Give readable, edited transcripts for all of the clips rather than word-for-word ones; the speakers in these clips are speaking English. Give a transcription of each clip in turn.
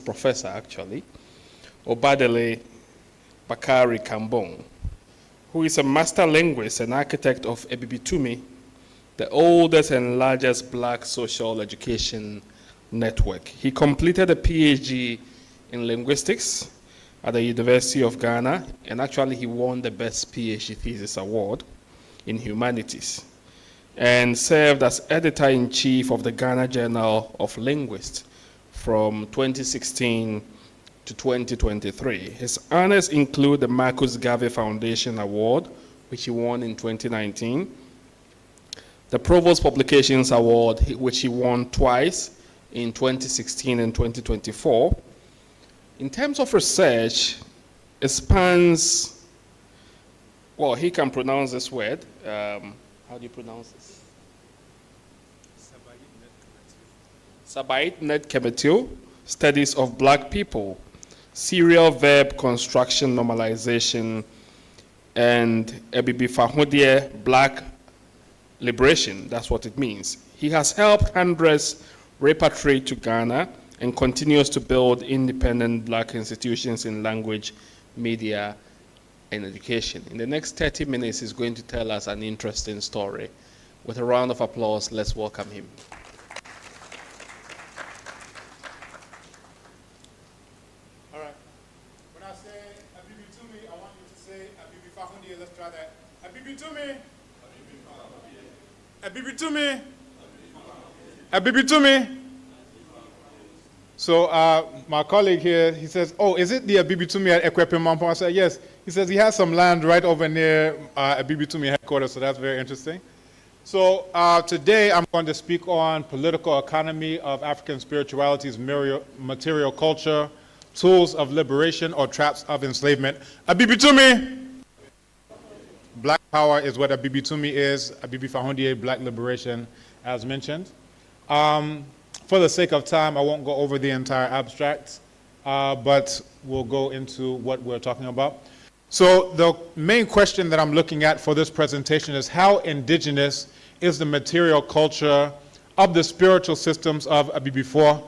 professor actually, Obadele Bakari Kambon, who is a master linguist and architect of Ebibitumi, the oldest and largest Black social education network. He completed a PhD in linguistics at the University of Ghana, and actually he won the Best PhD Thesis Award in Humanities, and served as editor-in-chief of the Ghana Journal of Linguists from 2016 to 2023. His honors include the Marcus Garvey Foundation Award, which he won in 2019, the Provost Publications Award, which he won twice in 2016 and 2024. In terms of research, it spans, well, he can pronounce this word. How do you pronounce this? Sabayit Net Kemetil, Studies of Black People, Serial Verb Construction Normalization, and Ebibi Fahudie Black Liberation. That's what it means. He has helped hundreds repatriate to Ghana and continues to build independent Black institutions in language, media, and education. In the next 30 minutes, he's going to tell us an interesting story. With a round of applause, let's welcome him. All right. When I say Abibitumi, I want you to say Abibi Fahundie. Let's try that. Abibitumi. Abibitumi. Abibitumi. So my colleague here, he says, oh, is it the Abibitumi at Ekwepemampo? I said, yes. He says he has some land right over near Abibitumi headquarters, so that's very interesting. So today I'm going to speak on political economy of African spirituality's material culture, tools of liberation or traps of enslavement. Abibitumi! Black power is what Abibitumi is. Abibi Fahundie, Black liberation, as mentioned. For the sake of time, I won't go over the entire abstract, but we'll go into what we're talking about. So the main question that I'm looking at for this presentation is how indigenous is the material culture of the spiritual systems of Abibi-4?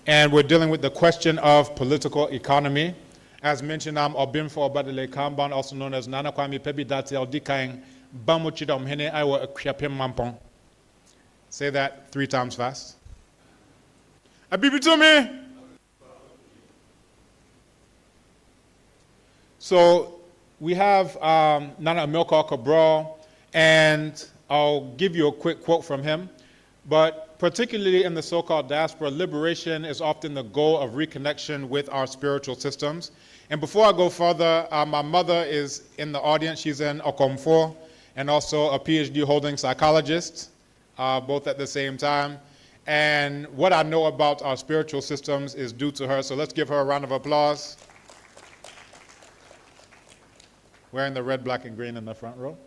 And we're dealing with the question of political economy. As mentioned, I'm Ɔbenfo O Kambon, also known as Nana Kwame Pebi Dati Aldikain Bamuchidom Hene Iwa Akwapem Mampong. Say that 3 times fast. Abibitumi. So we have Nana Amilcar Cabral, and I'll give you a quick quote from him. But particularly in the so-called diaspora, liberation is often the goal of reconnection with our spiritual systems. And before I go further, my mother is in the audience. She's in Ɔbenfo and also a PhD holding psychologist, both at the same time. And what I know about our spiritual systems is due to her. So let's give her a round of applause. Wearing the red, black, and green in the front row.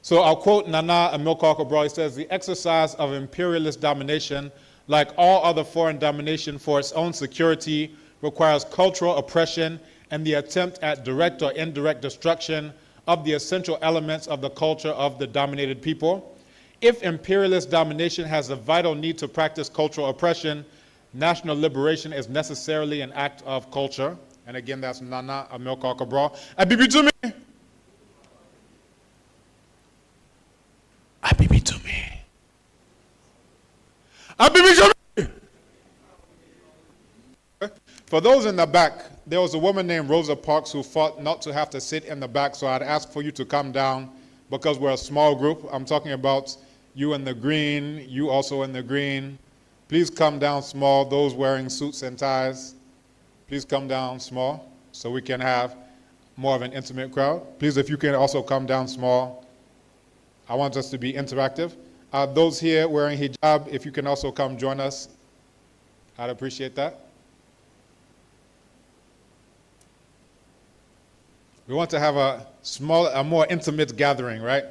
So I'll quote Nana Amilcar Cabral. He says, the exercise of imperialist domination, like all other foreign domination for its own security, requires cultural oppression and the attempt at direct or indirect destruction of the essential elements of the culture of the dominated people. If imperialist domination has a vital need to practice cultural oppression, national liberation is necessarily an act of culture. And again, that's Nana Amilcar Cabral. Abibitumi. Abibitumi. Abibitumi. For those in the back, there was a woman named Rosa Parks who fought not to have to sit in the back, so I'd ask for you to come down because we're a small group. I'm talking about you in the green, you also in the green. Please come down small. Those wearing suits and ties, please come down small so we can have more of an intimate crowd. Please, if you can also come down small. I want us to be interactive. Those here wearing hijab, if you can also come join us, I'd appreciate that. We want to have a more intimate gathering, right?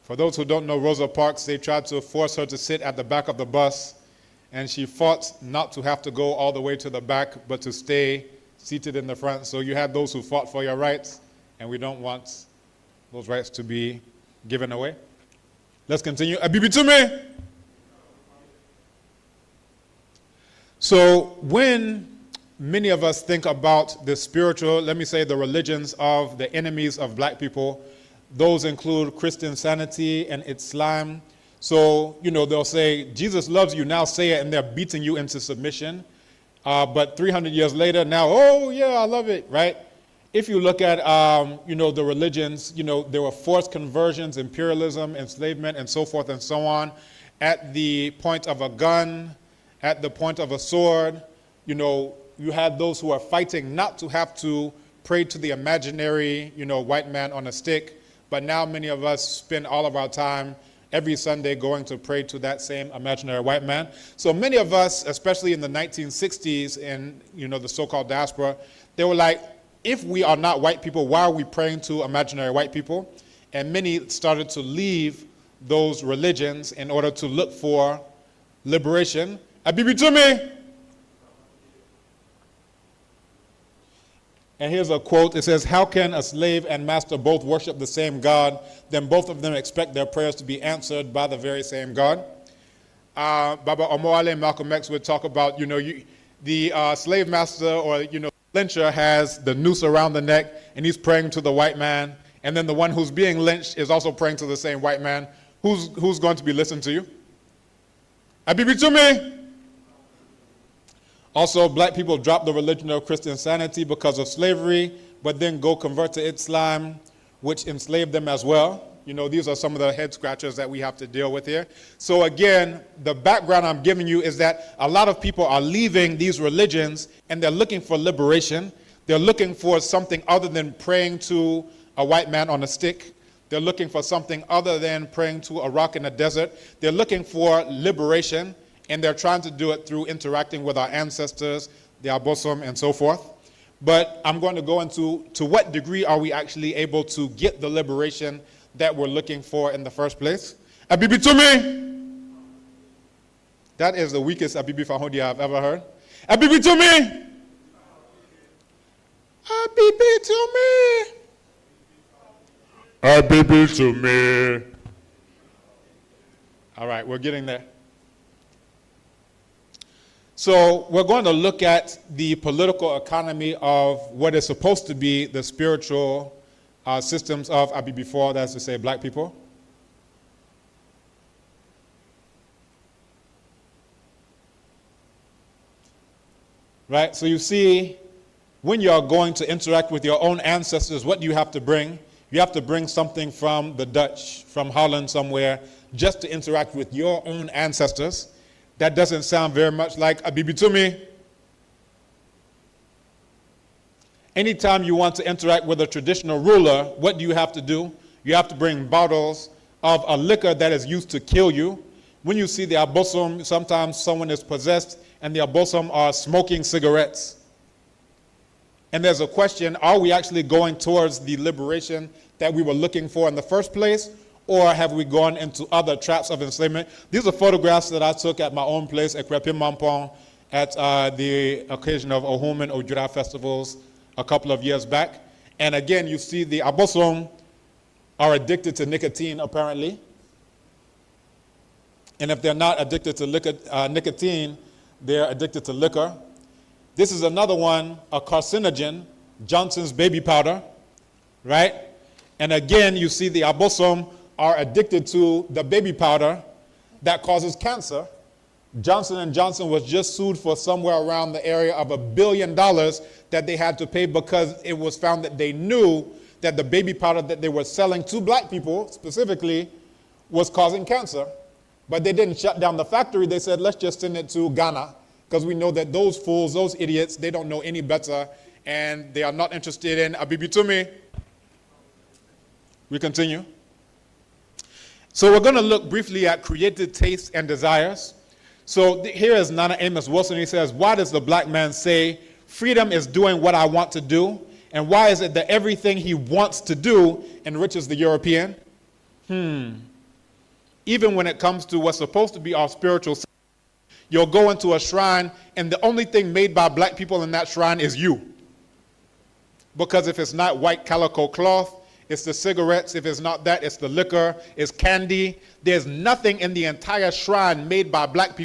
For those who don't know Rosa Parks, they tried to force her to sit at the back of the bus, and she fought not to have to go all the way to the back, but to stay seated in the front. So you had those who fought for your rights, and we don't want those rights to be given away. Let's continue. Abibitumi. So when many of us think about the spiritual, let me say the religions of the enemies of black people, those include Christianity and Islam. So, they'll say, Jesus loves you, now say it, and they're beating you into submission. But 300 years later, now, oh yeah, I love it, right? If you look at, the religions, there were forced conversions, imperialism, enslavement, and so forth and so on. At the point of a gun, at the point of a sword, you had those who are fighting not to have to pray to the imaginary, white man on a stick. But now many of us spend all of our time every Sunday going to pray to that same imaginary white man. So many of us, especially in the 1960s in, the so-called diaspora, they were like, if we are not white people, why are we praying to imaginary white people? And many started to leave those religions in order to look for liberation. Abibi to me. And here's a quote. It says, how can a slave and master both worship the same God? Then both of them expect their prayers to be answered by the very same God. Baba Omoale and Malcolm X would talk about, the slave master or, lyncher has the noose around the neck and he's praying to the white man. And then the one who's being lynched is also praying to the same white man. Who's going to be listening to you? Abibi to me. Also, black people drop the religion of Christianity because of slavery, but then go convert to Islam, which enslaved them as well. These are some of the head scratchers that we have to deal with here. So again, the background I'm giving you is that a lot of people are leaving these religions and they're looking for liberation. They're looking for something other than praying to a white man on a stick. They're looking for something other than praying to a rock in a desert. They're looking for liberation. And they're trying to do it through interacting with our ancestors, the abosom, and so forth. But I'm going to go into to what degree are we actually able to get the liberation that we're looking for in the first place. Abibi to me. That is the weakest Abibi Fahodi I've ever heard. Abibi to me. Abibi to me. Abibi to me. All right, we're getting there. So we're going to look at the political economy of what is supposed to be the spiritual systems of Abibi-4, that's to say black people. Right, so you see, when you're going to interact with your own ancestors, what do you have to bring? You have to bring something from the Dutch, from Holland somewhere, just to interact with your own ancestors. That doesn't sound very much like Abibi to me. Anytime you want to interact with a traditional ruler, what do you have to do? You have to bring bottles of a liquor that is used to kill you. When you see the abosom, sometimes someone is possessed and the abosom are smoking cigarettes. And there's a question, are we actually going towards the liberation that we were looking for in the first place? Or have we gone into other traps of enslavement? These are photographs that I took at my own place, Ekwepim Mampong, at the occasion of Ohum and Ojura festivals a couple of years back. And again, you see the abosom are addicted to nicotine, apparently. And if they're not addicted to nicotine, they're addicted to liquor. This is another one, a carcinogen, Johnson's baby powder, right? And again, you see the abosom are addicted to the baby powder that causes cancer. Johnson & Johnson was just sued for somewhere around the area of $1 billion that they had to pay because it was found that they knew that the baby powder that they were selling to black people specifically was causing cancer. But they didn't shut down the factory. They said, let's just send it to Ghana because we know that those fools, those idiots, they don't know any better and they are not interested in Abibi Tumi. We continue. So we're going to look briefly at created tastes and desires. So here is Nana Amos Wilson. He says, why does the black man say freedom is doing what I want to do? And why is it that everything he wants to do enriches the European? Even when it comes to what's supposed to be our spiritual, you'll go into a shrine and the only thing made by black people in that shrine is you. Because if it's not white calico cloth, it's the cigarettes. If it's not that, it's the liquor, it's candy. There's nothing in the entire shrine made by black people